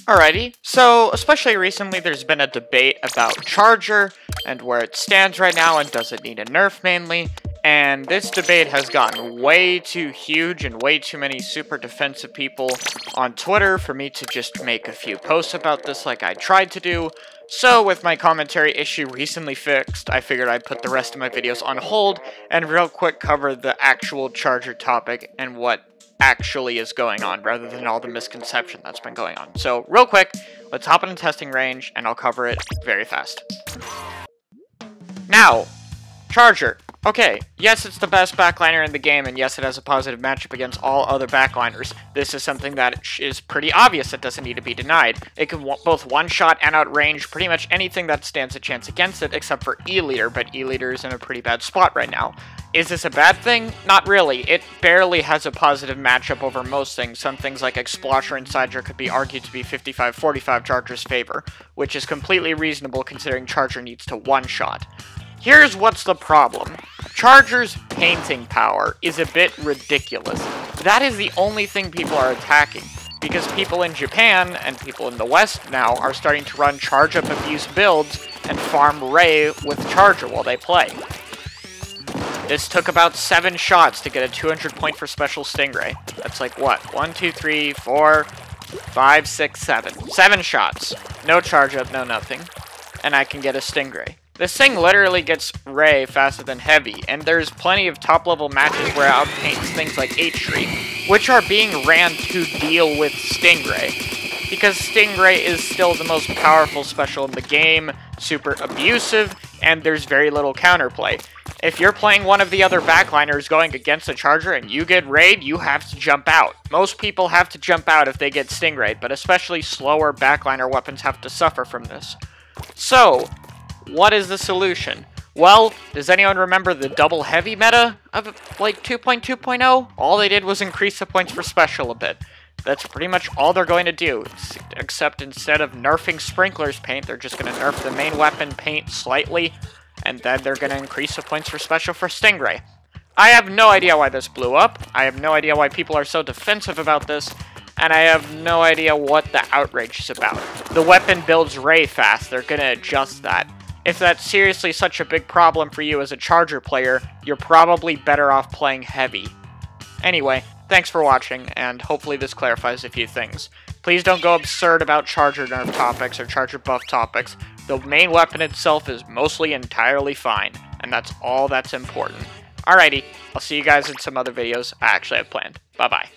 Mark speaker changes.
Speaker 1: Alrighty, so especially recently there's been a debate about Charger and where it stands right now and does it need a nerf mainly, and this debate has gotten way too huge and way too many super defensive people on Twitter for me to just make a few posts about this like I tried to do. So with my commentary issue recently fixed, I figured I'd put the rest of my videos on hold and real quick cover the actual Charger topic and what actually is going on, rather than all the misconception that's been going on. So, real quick, let's hop in the testing range, and I'll cover it very fast. Now, Charger. Okay, yes, it's the best backliner in the game, and yes, it has a positive matchup against all other backliners. This is something that is pretty obvious that doesn't need to be denied. It can both one-shot and outrange pretty much anything that stands a chance against it, except for E-Liter, but E-Liter is in a pretty bad spot right now. Is this a bad thing? Not really. It barely has a positive matchup over most things. Some things like Exploiter and Sidra could be argued to be 55-45 Charger's favor, which is completely reasonable considering Charger needs to one-shot. Here's what's the problem. Charger's painting power is a bit ridiculous. That is the only thing people are attacking, because people in Japan and people in the West now are starting to run charge-up abuse builds and farm Ray with Charger while they play. This took about 7 shots to get a 200 point for Special Stingray. That's like what? 1, 2, 3, 4, 5, 6, 7. 7 shots. No charge up, no nothing. And I can get a Stingray. This thing literally gets Ray faster than Heavy, and there's plenty of top-level matches where it outpaints things like H-Shriek, which are being ran to deal with Stingray. Because Stingray is still the most powerful special in the game, super abusive, and there's very little counterplay. If you're playing one of the other backliners going against a Charger and you get Rayed, you have to jump out. Most people have to jump out if they get Stingrayed, but especially slower backliner weapons have to suffer from this. So, what is the solution? Well, does anyone remember the double heavy meta of like 2.2.0? All they did was increase the points for special a bit. That's pretty much all they're going to do, except instead of nerfing Sprinkler's paint, they're just going to nerf the main weapon paint slightly, and then they're going to increase the points for special for Stingray. I have no idea why this blew up, I have no idea why people are so defensive about this, and I have no idea what the outrage is about. The weapon builds Ray fast, they're going to adjust that. If that's seriously such a big problem for you as a Charger player, you're probably better off playing Heavy. Anyway, thanks for watching, and hopefully this clarifies a few things. Please don't go absurd about Charger nerf topics or Charger buff topics. The main weapon itself is mostly entirely fine, and that's all that's important. Alrighty, I'll see you guys in some other videos I actually have planned. Bye-bye.